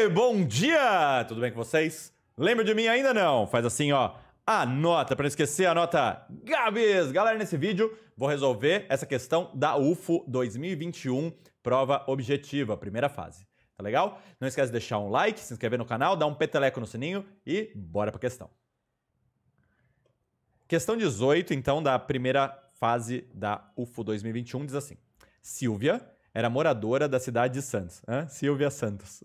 Oi, bom dia! Tudo bem com vocês? Lembra de mim ainda não? Faz assim, ó. Anota, para não esquecer, anota Gabs! Galera, nesse vídeo vou resolver essa questão da UFO 2021, prova objetiva, primeira fase. Tá legal? Não esquece de deixar um like, se inscrever no canal, dar um peteleco no sininho e bora pra questão. Questão 18, então, da primeira fase da UFO 2021, diz assim. Silvia era moradora da cidade de Santos. Silvia Santos.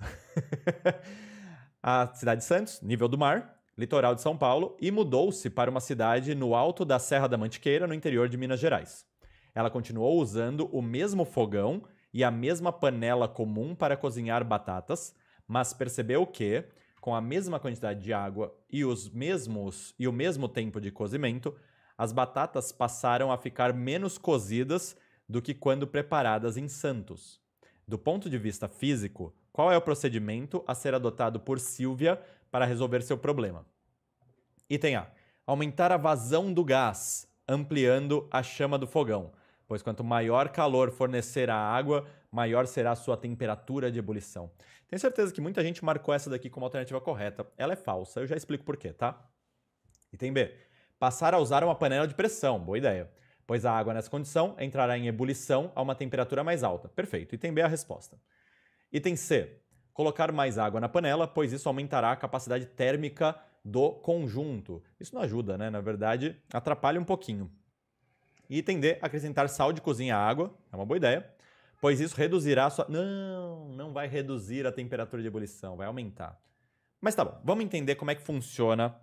A cidade de Santos, nível do mar, litoral de São Paulo, e mudou-se para uma cidade no alto da Serra da Mantiqueira, no interior de Minas Gerais. Ela continuou usando o mesmo fogão e a mesma panela comum para cozinhar batatas, mas percebeu que, com a mesma quantidade de água e o mesmo tempo de cozimento, as batatas passaram a ficar menos cozidas do que quando preparadas em Santos. Do ponto de vista físico, qual é o procedimento a ser adotado por Silvia para resolver seu problema? Item A. Aumentar a vazão do gás, ampliando a chama do fogão, pois quanto maior calor fornecer à água, maior será a sua temperatura de ebulição. Tenho certeza que muita gente marcou essa daqui como alternativa correta. Ela é falsa, eu já explico por quê, tá? Item B. Passar a usar uma panela de pressão, boa ideia, pois a água nessa condição entrará em ebulição a uma temperatura mais alta. Perfeito. Item B é a resposta. Item C. Colocar mais água na panela, pois isso aumentará a capacidade térmica do conjunto. Isso não ajuda, né? Na verdade, atrapalha um pouquinho. Item D. Acrescentar sal de cozinha à água. É uma boa ideia, pois isso reduzirá a sua... Não vai reduzir a temperatura de ebulição, vai aumentar. Mas tá bom, vamos entender como é que funciona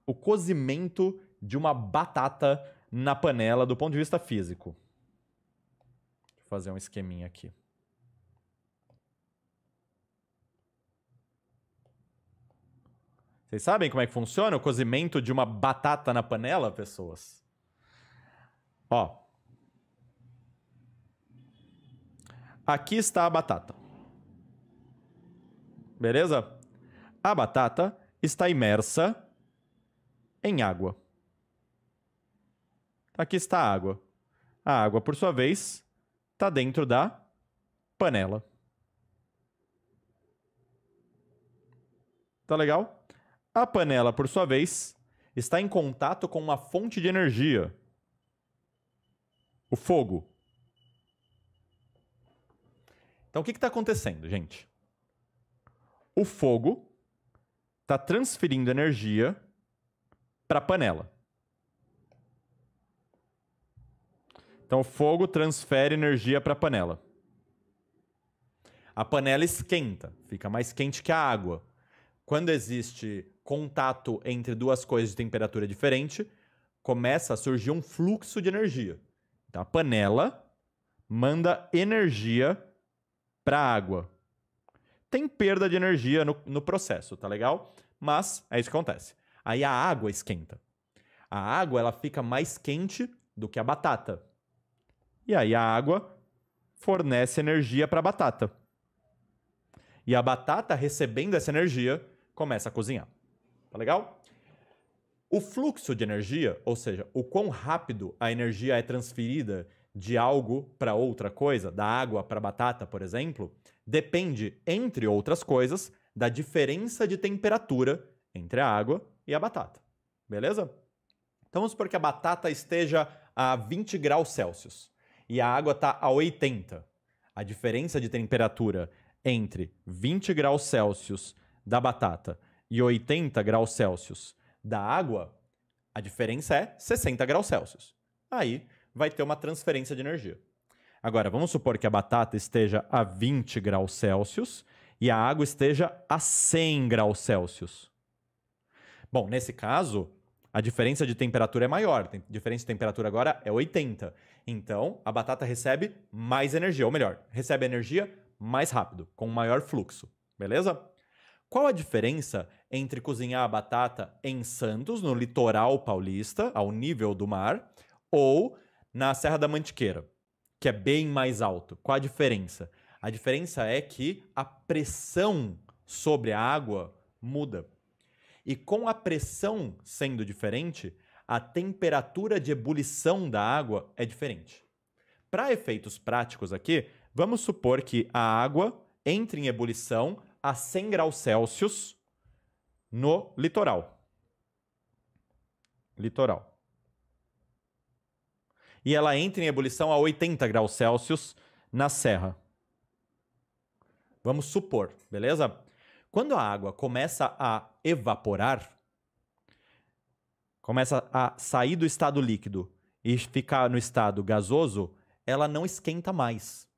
o cozimento de uma batata na panela do ponto de vista físico. Deixa eu fazer um esqueminha aqui. Vocês sabem como é que funciona o cozimento de uma batata na panela, pessoas? Ó. Aqui está a batata. Beleza? A batata está imersa em água. Aqui está a água. A água, por sua vez, está dentro da panela. Tá legal? A panela, por sua vez, está em contato com uma fonte de energia. O fogo. Então, o que está acontecendo, gente? O fogo está transferindo energia para a panela. Então, o fogo transfere energia para a panela. A panela esquenta, fica mais quente que a água. Quando existe contato entre duas coisas de temperatura diferente, começa a surgir um fluxo de energia. Então, a panela manda energia para a água. Tem perda de energia no processo, tá legal? Mas é isso que acontece. Aí a água esquenta. A água ela fica mais quente do que a batata. E aí a água fornece energia para a batata. E a batata, recebendo essa energia, começa a cozinhar. Tá legal? O fluxo de energia, ou seja, o quão rápido a energia é transferida de algo para outra coisa, da água para a batata, por exemplo, depende, entre outras coisas, da diferença de temperatura entre a água e a batata. Beleza? Então vamos supor que a batata esteja a 20 graus Celsius e a água está a 80. A diferença de temperatura entre 20 graus Celsius da batata e 80 graus Celsius da água, a diferença é 60 graus Celsius. Aí vai ter uma transferência de energia. Agora, vamos supor que a batata esteja a 20 graus Celsius e a água esteja a 100 graus Celsius. Bom, nesse caso, a diferença de temperatura é maior. A diferença de temperatura agora é 80. Então, a batata recebe mais energia, ou melhor, recebe energia mais rápido, com maior fluxo. Beleza? Qual a diferença entre cozinhar a batata em Santos, no litoral paulista, ao nível do mar, ou na Serra da Mantiqueira, que é bem mais alto? Qual a diferença? A diferença é que a pressão sobre a água muda. E com a pressão sendo diferente, a temperatura de ebulição da água é diferente. Para efeitos práticos aqui, vamos supor que a água entre em ebulição a 100 graus Celsius no litoral. E ela entra em ebulição a 80 graus Celsius na serra. Vamos supor, beleza? Quando a água começa a evaporar, começa a sair do estado líquido e ficar no estado gasoso, ela não esquenta mais.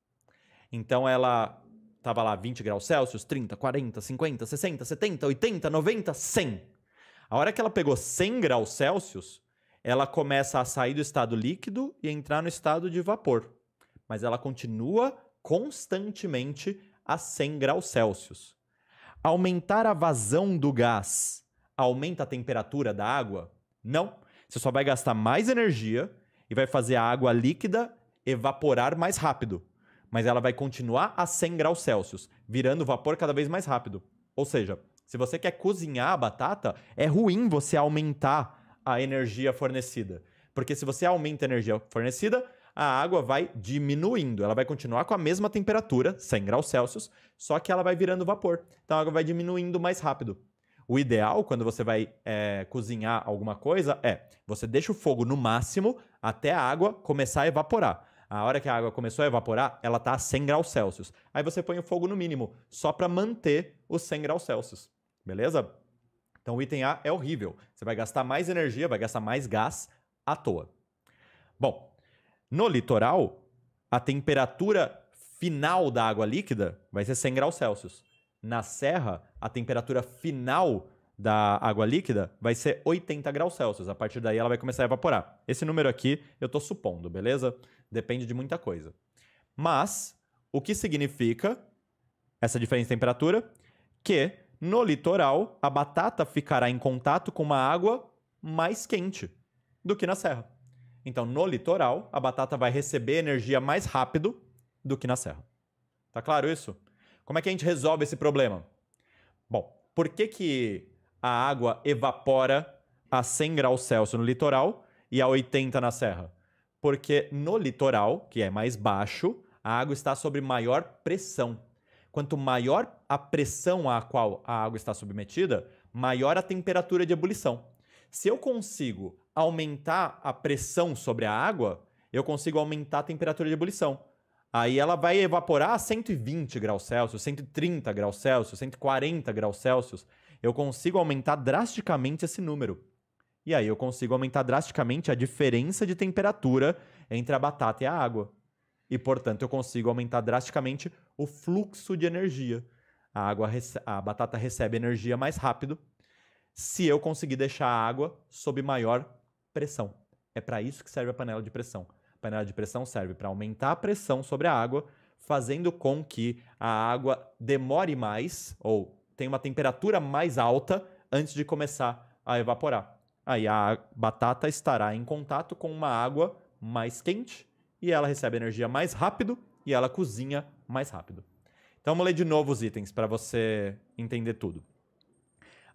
Então ela estava lá 20 graus Celsius, 30, 40, 50, 60, 70, 80, 90, 100. A hora que ela pegou 100 graus Celsius, ela começa a sair do estado líquido e entrar no estado de vapor. Mas ela continua constantemente a 100 graus Celsius. Aumentar a vazão do gás aumenta a temperatura da água? Não. Você só vai gastar mais energia e vai fazer a água líquida evaporar mais rápido. Mas ela vai continuar a 100 graus Celsius, virando vapor cada vez mais rápido. Ou seja, se você quer cozinhar a batata, é ruim você aumentar a energia fornecida. Porque se você aumenta a energia fornecida, a água vai diminuindo. Ela vai continuar com a mesma temperatura, 100 graus Celsius, só que ela vai virando vapor. Então a água vai diminuindo mais rápido. O ideal, quando você vai cozinhar alguma coisa, você deixa o fogo no máximo até a água começar a evaporar. A hora que a água começou a evaporar, ela está a 100 graus Celsius. Aí você põe o fogo no mínimo, só para manter os 100 graus Celsius. Beleza? Então o item A é horrível. Você vai gastar mais energia, vai gastar mais gás à toa. Bom, no litoral, a temperatura final da água líquida vai ser 100 graus Celsius. Na serra, a temperatura final da água líquida vai ser 80 graus Celsius. A partir daí ela vai começar a evaporar. Esse número aqui eu estou supondo, beleza? Depende de muita coisa. Mas, o que significa essa diferença de temperatura? Que no litoral a batata ficará em contato com uma água mais quente do que na serra. Então, no litoral, a batata vai receber energia mais rápido do que na serra. Tá claro isso? Como é que a gente resolve esse problema? Bom, por que a água evapora a 100 graus Celsius no litoral e a 80 na serra? Porque no litoral, que é mais baixo, a água está sob maior pressão. Quanto maior a pressão a qual a água está submetida, maior a temperatura de ebulição. Se eu consigo aumentar a pressão sobre a água, eu consigo aumentar a temperatura de ebulição. Aí ela vai evaporar a 120 graus Celsius, 130 graus Celsius, 140 graus Celsius. Eu consigo aumentar drasticamente esse número. E aí eu consigo aumentar drasticamente a diferença de temperatura entre a batata e a água. E, portanto, eu consigo aumentar drasticamente o fluxo de energia. A batata recebe energia mais rápido se eu conseguir deixar a água sob maior pressão. É para isso que serve a panela de pressão. A panela de pressão serve para aumentar a pressão sobre a água, fazendo com que a água demore mais ou tenha uma temperatura mais alta antes de começar a evaporar. Aí a batata estará em contato com uma água mais quente e ela recebe energia mais rápido e ela cozinha mais rápido. Então vamos ler de novo os itens para você entender tudo.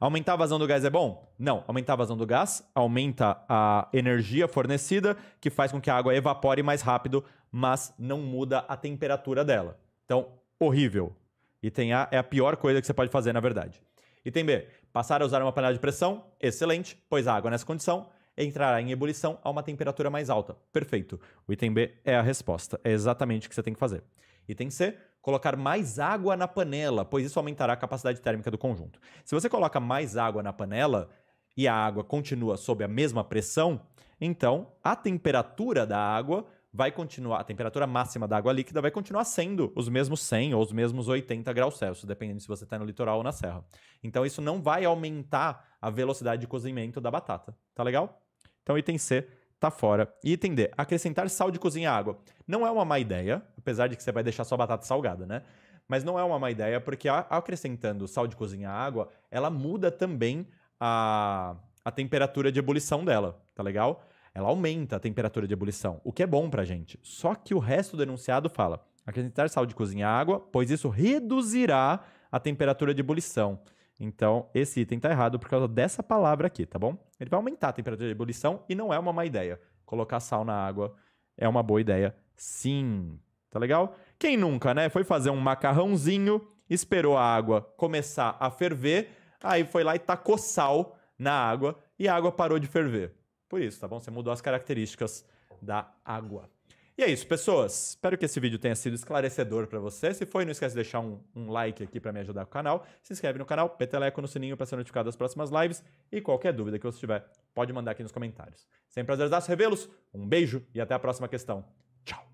Aumentar a vazão do gás é bom? Não. Aumentar a vazão do gás aumenta a energia fornecida, que faz com que a água evapore mais rápido, mas não muda a temperatura dela. Então, horrível. Item A é a pior coisa que você pode fazer, na verdade. Item B. Passar a usar uma panela de pressão? Excelente, pois a água nessa condição entrará em ebulição a uma temperatura mais alta. Perfeito. O item B é a resposta. É exatamente o que você tem que fazer. Item C. Colocar mais água na panela, pois isso aumentará a capacidade térmica do conjunto. Se você coloca mais água na panela e a água continua sob a mesma pressão, então a temperatura da água vai continuar, a temperatura máxima da água líquida vai continuar sendo os mesmos 100 ou os mesmos 80 graus Celsius, dependendo se você está no litoral ou na serra. Então isso não vai aumentar a velocidade de cozimento da batata. Tá legal? Então item C tá fora. E item D, acrescentar sal de cozinha à água. Não é uma má ideia, apesar de que você vai deixar sua batata salgada, né? Mas não é uma má ideia, porque acrescentando sal de cozinha à água, ela muda também a temperatura de ebulição dela, tá legal? Ela aumenta a temperatura de ebulição, o que é bom pra gente. Só que o resto do enunciado fala, acrescentar sal de cozinha à água, pois isso reduzirá a temperatura de ebulição. Então, esse item tá errado por causa dessa palavra aqui, tá bom? Ele vai aumentar a temperatura de ebulição e não é uma má ideia. Colocar sal na água é uma boa ideia, sim. Tá legal? Quem nunca, né? Foi fazer um macarrãozinho esperou a água começar a ferver, aí foi lá e tacou sal na água e a água parou de ferver. Por isso, tá bom? Você mudou as características da água. E é isso, pessoas. Espero que esse vídeo tenha sido esclarecedor para você. Se foi, não esquece de deixar um like aqui para me ajudar com o canal. Se inscreve no canal, peteleco no sininho para ser notificado das próximas lives. E qualquer dúvida que você tiver, pode mandar aqui nos comentários. Sem prazerzaço revê-los. Um beijo e até a próxima questão. Tchau!